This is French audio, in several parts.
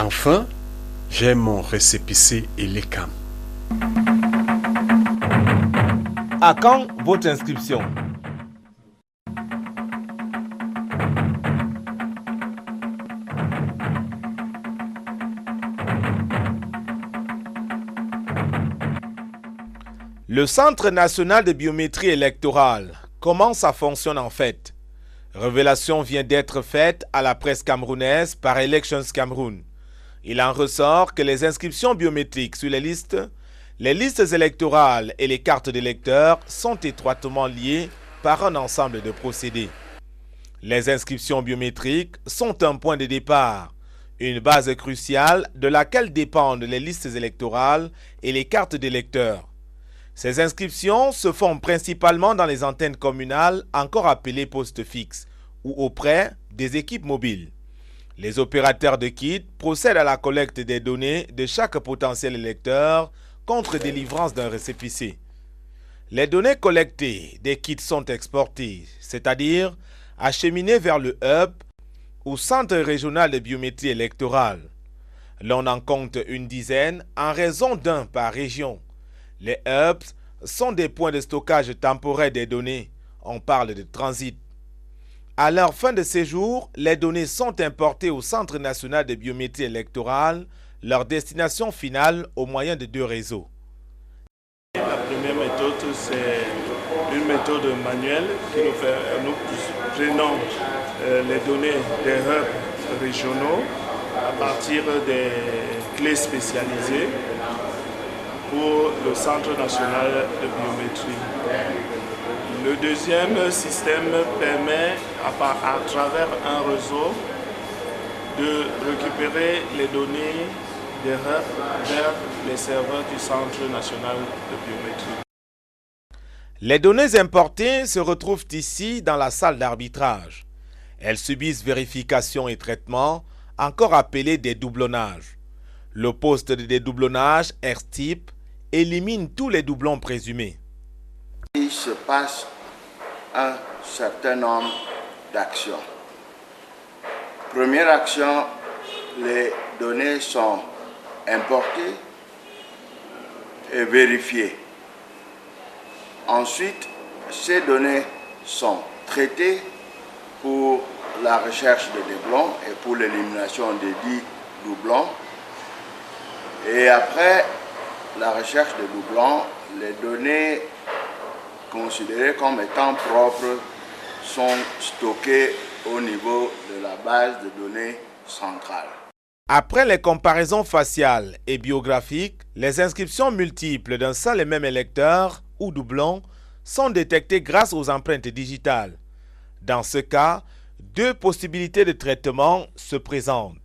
Enfin, j'ai mon récépissé ELECAM. À quand votre inscription? Le Centre national de biométrie électorale, comment ça fonctionne en fait? Révélation vient d'être faite à la presse camerounaise par Elections Cameroun. Il en ressort que les inscriptions biométriques sur les listes électorales et les cartes d'électeurs sont étroitement liées par un ensemble de procédés. Les inscriptions biométriques sont un point de départ, une base cruciale de laquelle dépendent les listes électorales et les cartes d'électeurs. Ces inscriptions se font principalement dans les antennes communales, encore appelées postes fixes, ou auprès des équipes mobiles. Les opérateurs de kits procèdent à la collecte des données de chaque potentiel électeur contre délivrance d'un récépissé. Les données collectées des kits sont exportées, c'est-à-dire acheminées vers le hub ou centre régional de biométrie électorale. L'on en compte une dizaine en raison d'un par région. Les hubs sont des points de stockage temporaire des données. On parle de transit. À leur fin de séjour, les données sont importées au Centre national de biométrie électorale, leur destination finale au moyen de 2 réseaux. La première méthode, c'est une méthode manuelle qui nous prenons les données des hubs régionaux à partir des clés spécialisées pour le Centre national de biométrie. Le deuxième système permet, à travers un réseau, de récupérer les données des hubs vers les serveurs du Centre national de biométrie. Les données importées se retrouvent ici dans la salle d'arbitrage. Elles subissent vérification et traitement, encore appelés dédoublonnages. Le poste de dédoublonnage RTIP élimine tous les doublons présumés. Il se passe un certain nombre d'actions. Première action, les données sont importées et vérifiées. Ensuite, ces données sont traitées pour la recherche de doublons et pour l'élimination des 10 doublons. Et après la recherche de doublons, les données considérées comme étant propres sont stockées au niveau de la base de données centrale. Après les comparaisons faciales et biographiques, les inscriptions multiples d'un seul et même électeur ou doublon sont détectées grâce aux empreintes digitales. Dans ce cas, 2 possibilités de traitement se présentent.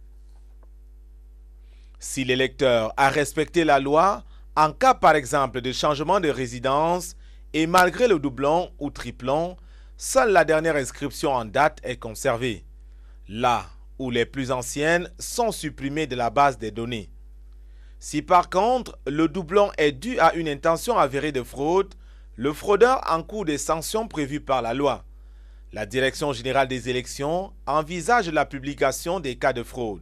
Si l'électeur a respecté la loi, en cas par exemple de changement de résidence et malgré le doublon ou triplon, seule la dernière inscription en date est conservée. Là où les plus anciennes sont supprimées de la base des données. Si par contre le doublon est dû à une intention avérée de fraude, le fraudeur encourt des sanctions prévues par la loi. La Direction générale des élections envisage la publication des cas de fraude.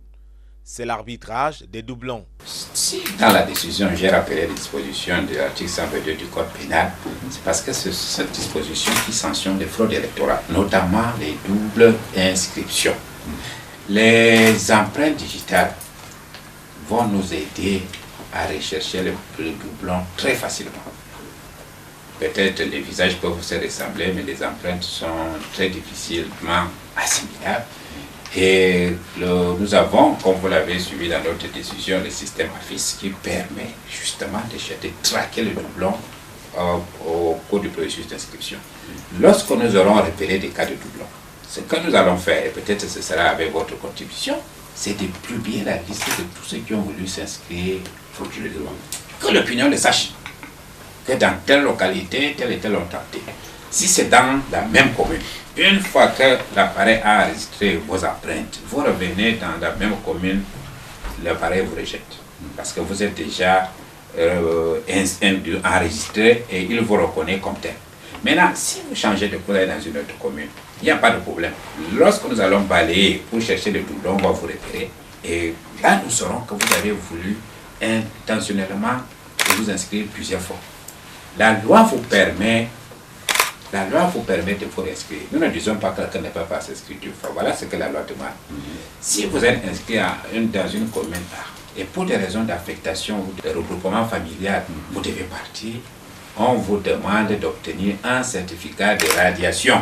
C'est l'arbitrage des doublons. Si dans la décision j'ai rappelé les dispositions de l'article 122 du Code pénal, c'est parce que c'est cette disposition qui sanctionne les fraudes électorales, notamment les doubles inscriptions. Les empreintes digitales vont nous aider à rechercher le doublon très facilement. Peut-être les visages peuvent se ressembler, mais les empreintes sont très difficilement assimilables. Et nous avons, comme vous l'avez suivi dans notre décision, le système AFIS qui permet justement de traquer le doublon au cours du processus d'inscription. Lorsque nous aurons repéré des cas de doublon, ce que nous allons faire, et peut-être ce sera avec votre contribution, c'est de publier la liste de tous ceux qui ont voulu s'inscrire frauduleusement. Que l'opinion le sache, que dans telle localité, tel et tel ont tenté. Si c'est dans la même commune, une fois que l'appareil a enregistré vos empreintes, vous revenez dans la même commune, l'appareil vous rejette. Parce que vous êtes déjà enregistré et il vous reconnaît comme tel. Maintenant, si vous changez de couleur dans une autre commune, il n'y a pas de problème. Lorsque nous allons balayer pour chercher le doublon, on va vous repérer Et là, nous saurons que vous avez voulu intentionnellement vous inscrire plusieurs fois. La loi vous permet de vous inscrire. Nous ne disons pas que quelqu'un ne peut pas s'inscrire deux fois. Voilà ce que la loi demande. Si vous êtes inscrit dans une commune et pour des raisons d'affectation ou de regroupement familial, vous devez partir, on vous demande d'obtenir un certificat de radiation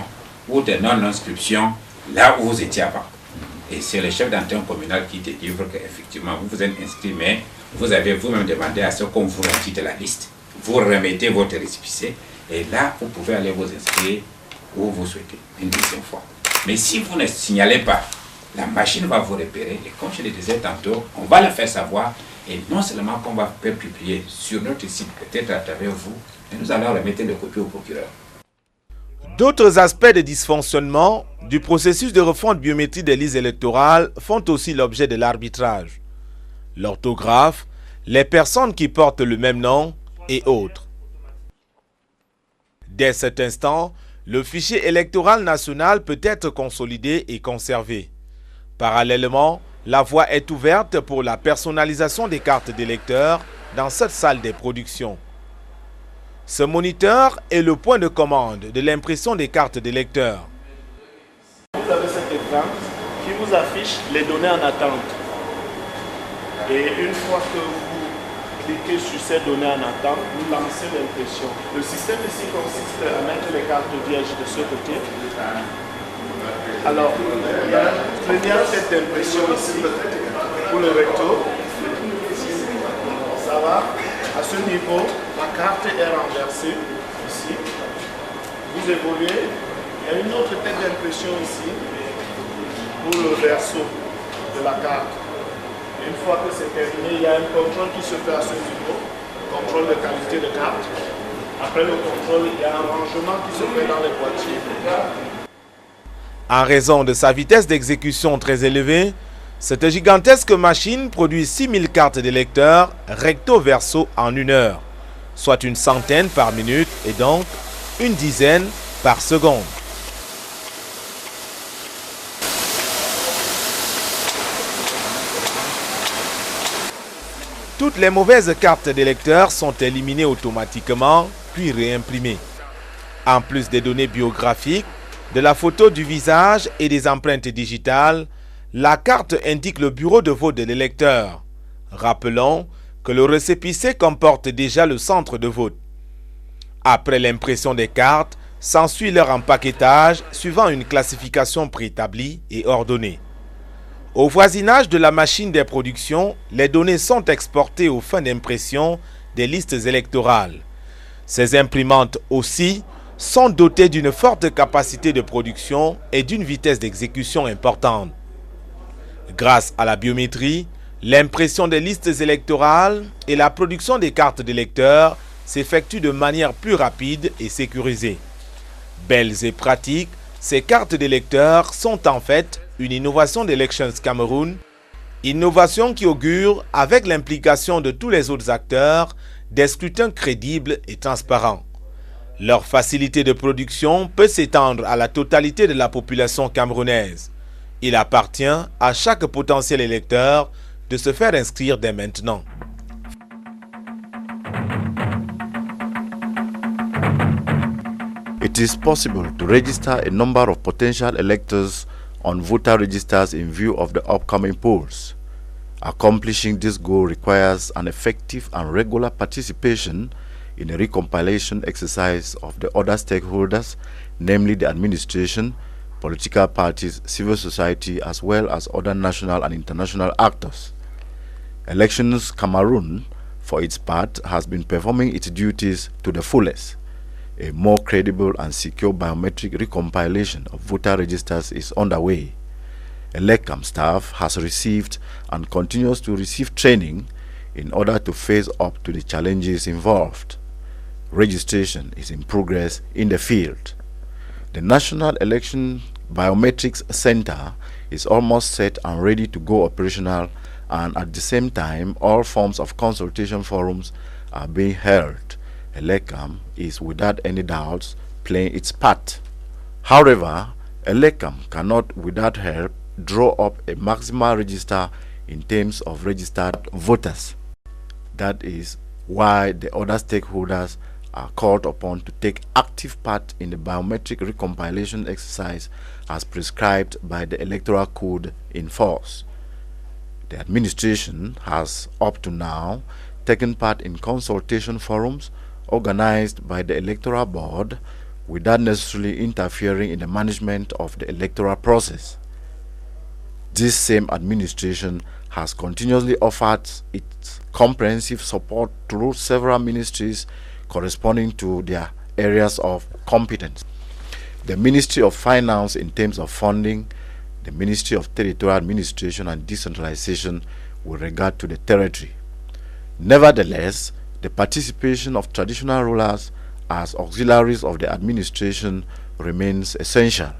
ou de non-inscription là où vous étiez avant. Et c'est le chef d'antenne communal qui délivre qu'effectivement vous vous êtes inscrit, mais vous avez vous-même demandé à ce qu'on vous retire de la liste. Vous remettez votre récépissé et là vous pouvez aller vous inscrire où vous souhaitez une deuxième fois. Mais si vous ne signalez pas, la machine va vous repérer et comme je le disais tantôt, on va le faire savoir et non seulement qu'on va faire publier sur notre site, peut-être à travers vous, mais nous allons remettre le copie au procureur. D'autres aspects de dysfonctionnement du processus de refonte biométrique des listes électorales font aussi l'objet de l'arbitrage. L'orthographe, les personnes qui portent le même nom et autres. Dès cet instant, le fichier électoral national peut être consolidé et conservé. Parallèlement, la voie est ouverte pour la personnalisation des cartes d'électeurs dans cette salle des productions. Ce moniteur est le point de commande de l'impression des cartes d'électeurs. Vous avez cet écran qui vous affiche les données en attente. Et une fois que vous cliquez sur ces données en attente, vous lancez l'impression. Le système ici consiste à mettre les cartes vierges de ce côté. Alors, il y a une première tête d'impression ici pour le recto. Ça va. À ce niveau, la carte est renversée ici. Vous évoluez. Il y a une autre tête d'impression ici pour le verso de la carte. Une fois que c'est terminé, il y a un contrôle qui se fait à ce niveau, contrôle de qualité de carte. Après le contrôle, il y a un rangement qui se fait dans les boîtiers. En raison de sa vitesse d'exécution très élevée, cette gigantesque machine produit 6000 cartes d'électeurs recto-verso en 1 heure, soit une centaine par minute et donc une dizaine par seconde. Toutes les mauvaises cartes d'électeurs sont éliminées automatiquement puis réimprimées. En plus des données biographiques, de la photo du visage et des empreintes digitales, la carte indique le bureau de vote de l'électeur. Rappelons que le récépissé comporte déjà le centre de vote. Après l'impression des cartes, s'ensuit leur empaquetage suivant une classification préétablie et ordonnée. Au voisinage de la machine des productions, les données sont exportées aux fins d'impression des listes électorales. Ces imprimantes aussi sont dotées d'une forte capacité de production et d'une vitesse d'exécution importante. Grâce à la biométrie, l'impression des listes électorales et la production des cartes d'électeurs s'effectuent de manière plus rapide et sécurisée. Belles et pratiques, ces cartes d'électeurs sont en fait une innovation d'Elections Cameroun, innovation qui augure, avec l'implication de tous les autres acteurs, des scrutins crédibles et transparents. Leur facilité de production peut s'étendre à la totalité de la population camerounaise. Il appartient à chaque potentiel électeur de se faire inscrire dès maintenant. It is possible to register a number of potential electors on voter registers in view of the upcoming polls. Accomplishing this goal requires an effective and regular participation in a recompilation exercise of the other stakeholders, namely the administration, political parties, civil society, as well as other national and international actors. Elections Cameroon, for its part, has been performing its duties to the fullest. A more credible and secure biometric recompilation of voter registers is underway. ElecCam staff has received and continues to receive training in order to face up to the challenges involved. Registration is in progress in the field. The National Election Biometrics Center is almost set and ready to go operational, and at the same time all forms of consultation forums are being held. ElecCam is without any doubts playing its part. However, ElecCam cannot without help draw up a maximal register in terms of registered voters. That is why the other stakeholders are called upon to take active part in the biometric recompilation exercise as prescribed by the Electoral Code in force. The administration has up to now taken part in consultation forums organized by the Electoral Board without necessarily interfering in the management of the electoral process. This same administration has continuously offered its comprehensive support through several ministries corresponding to their areas of competence. The Ministry of Finance in terms of funding, the Ministry of Territorial Administration and Decentralization with regard to the territory. Nevertheless, the participation of traditional rulers as auxiliaries of the administration remains essential.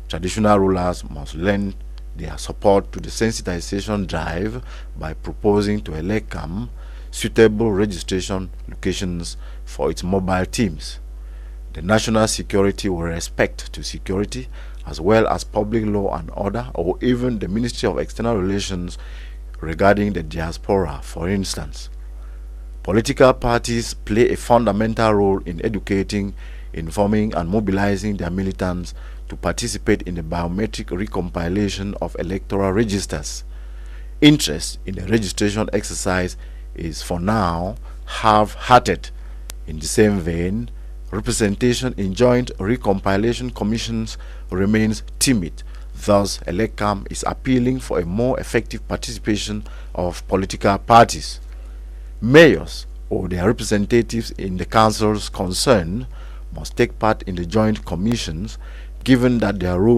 Traditional rulers must lend their support to the sensitization drive by proposing to ELECAM suitable registration locations for its mobile teams. The national security with respect to security, as well as public law and order, or even the Ministry of External Relations regarding the diaspora, for instance. Political parties play a fundamental role in educating, informing, and mobilizing their militants to participate in the biometric recompilation of electoral registers. Interest in the registration exercise is for now half-hearted. In the same vein, representation in joint recompilation commissions remains timid. Thus, ELECAM is appealing for a more effective participation of political parties. Mayors or their representatives in the councils concerned must take part in the joint commissions, given that their role